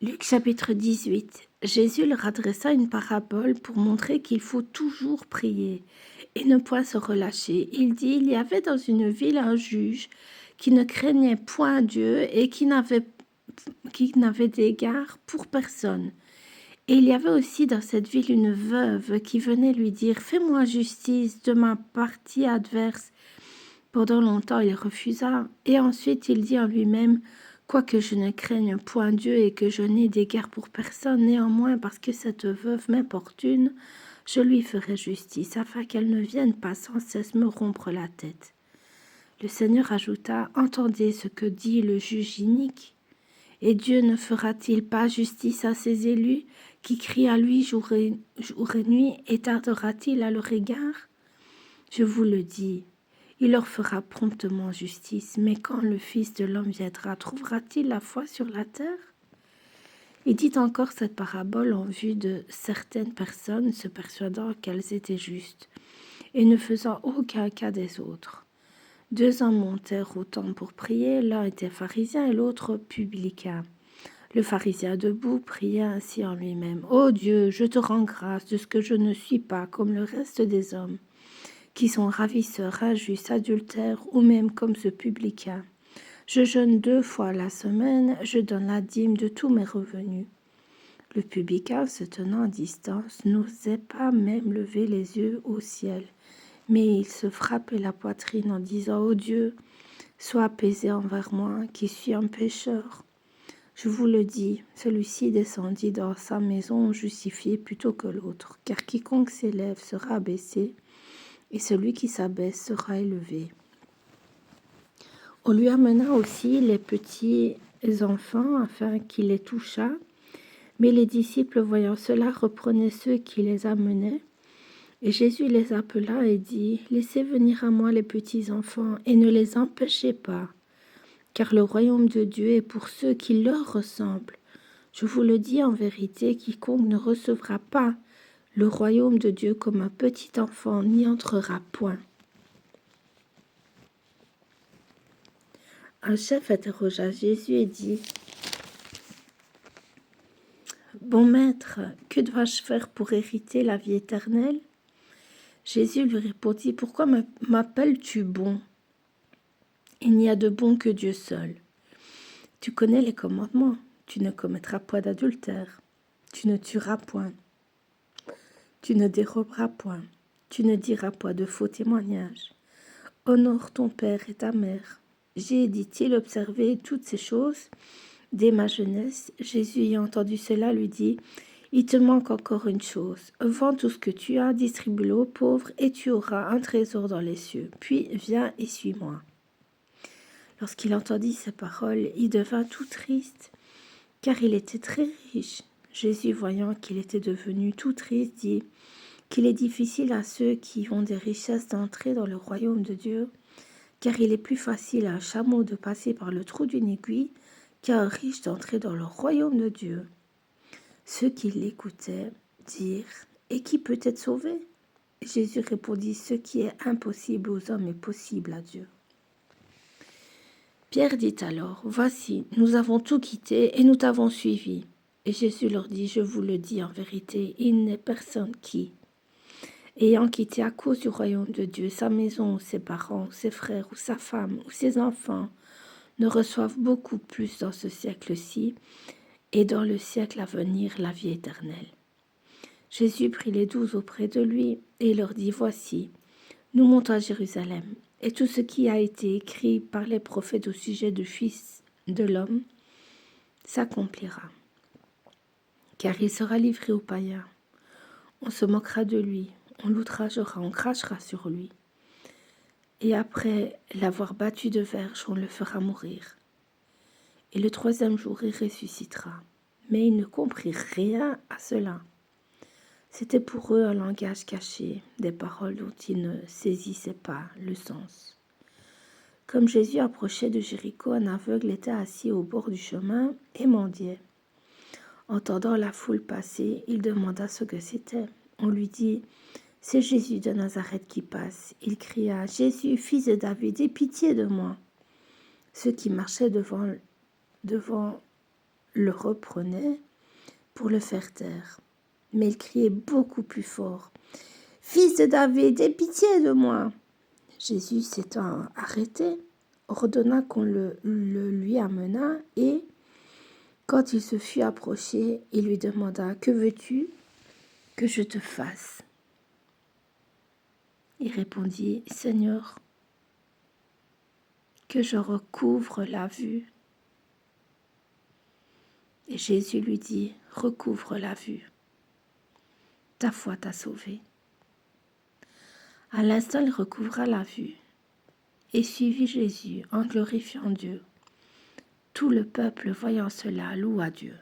Luc chapitre 18. Jésus leur adressa une parabole pour montrer qu'il faut toujours prier et ne point se relâcher. Il dit, il y avait dans une ville un juge qui ne craignait point Dieu et qui n'avait d'égard pour personne. Et il y avait aussi dans cette ville une veuve qui venait lui dire, fais-moi justice de ma partie adverse. Pendant longtemps, il refusa, et ensuite il dit en lui-même, quoique je ne craigne point Dieu et que je n'ai d'égard pour personne, néanmoins, parce que cette veuve m'importune, je lui ferai justice, afin qu'elle ne vienne pas sans cesse me rompre la tête. Le Seigneur ajouta, entendez ce que dit le juge inique. Et Dieu ne fera-t-il pas justice à ses élus, qui crient à lui jour et nuit, et tardera-t-il à leur égard? Je vous le dis, il leur fera promptement justice, mais quand le Fils de l'homme viendra, trouvera-t-il la foi sur la terre? Il dit encore cette parabole en vue de certaines personnes se persuadant qu'elles étaient justes et ne faisant aucun cas des autres. 2 hommes montèrent au temple pour prier, l'un était pharisien et l'autre publicain. Le pharisien debout priait ainsi en lui-même, « Ô Dieu, je te rends grâce de ce que je ne suis pas comme le reste des hommes, qui sont ravisseurs, injustes, adultères, ou même comme ce publicain. Je jeûne 2 fois la semaine, je donne la dîme de tous mes revenus. » Le publicain, se tenant à distance, n'osait pas même lever les yeux au ciel, mais il se frappait la poitrine en disant, « Ô Dieu, sois apaisé envers moi, qui suis un pécheur. » Je vous le dis, celui-ci descendit dans sa maison justifié plutôt que l'autre, car quiconque s'élève sera abaissé, et celui qui s'abaisse sera élevé. On lui amena aussi les petits enfants afin qu'il les touchât, mais les disciples voyant cela reprenaient ceux qui les amenaient. Et Jésus les appela et dit, « Laissez venir à moi les petits enfants et ne les empêchez pas, car le royaume de Dieu est pour ceux qui leur ressemblent. Je vous le dis en vérité, quiconque ne recevra pas le royaume de Dieu comme un petit enfant n'y entrera point. » Un chef interrogea Jésus et dit, « Bon maître, que dois-je faire pour hériter la vie éternelle ?» Jésus lui répondit, « Pourquoi m'appelles-tu bon? Il n'y a de bon que Dieu seul. Tu connais les commandements. Tu ne commettras point d'adultère. Tu ne tueras point. Tu ne déroberas point. Tu ne diras point de faux témoignages. Honore ton père et ta mère. » J'ai, dit-il, observé toutes ces choses dès ma jeunesse. Jésus, ayant entendu cela, lui dit, « Il te manque encore une chose. Vends tout ce que tu as, distribue-le aux pauvres, et tu auras un trésor dans les cieux. Puis viens et suis-moi. » Lorsqu'il entendit ces paroles, il devint tout triste, car il était très riche. Jésus, voyant qu'il était devenu tout triste, dit qu'il est difficile à ceux qui ont des richesses d'entrer dans le royaume de Dieu, car il est plus facile à un chameau de passer par le trou d'une aiguille qu'à un riche d'entrer dans le royaume de Dieu. Ceux qui l'écoutaient dirent, « Et qui peut être sauvé ?» Jésus répondit, « Ce qui est impossible aux hommes est possible à Dieu. » Pierre dit alors, « Voici, nous avons tout quitté et nous t'avons suivi. » Et Jésus leur dit, « Je vous le dis en vérité, il n'est personne qui, ayant quitté à cause du royaume de Dieu sa maison, ou ses parents, ou ses frères, ou sa femme, ou ses enfants, ne reçoivent beaucoup plus dans ce siècle-ci et dans le siècle à venir la vie éternelle. » Jésus prit les 12 auprès de lui et leur dit, « Voici, nous montons à Jérusalem, et tout ce qui a été écrit par les prophètes au sujet du Fils de l'homme s'accomplira. Car il sera livré aux païens, on se moquera de lui, on l'outragera, on crachera sur lui. Et après l'avoir battu de verges, on le fera mourir. Et le 3e jour, il ressuscitera. » Mais ils ne comprirent rien à cela. C'était pour eux un langage caché, des paroles dont ils ne saisissaient pas le sens. Comme Jésus approchait de Jéricho, un aveugle était assis au bord du chemin et mendiait. Entendant la foule passer, il demanda ce que c'était. On lui dit, « C'est Jésus de Nazareth qui passe. » Il cria, « Jésus, fils de David, aie pitié de moi. » Ceux qui marchaient devant le reprenait pour le faire taire. Mais il criait beaucoup plus fort. « Fils de David, aie pitié de moi !» Jésus s'étant arrêté, ordonna qu'on le lui amenât et, quand il se fut approché, il lui demanda « Que veux-tu que je te fasse ?» Il répondit « Seigneur, que je recouvre la vue. » Et Jésus lui dit « Recouvre la vue. Ta foi t'a sauvé. » À l'instant, il recouvra la vue et suivit Jésus en glorifiant Dieu. Tout le peuple, voyant cela, loua Dieu.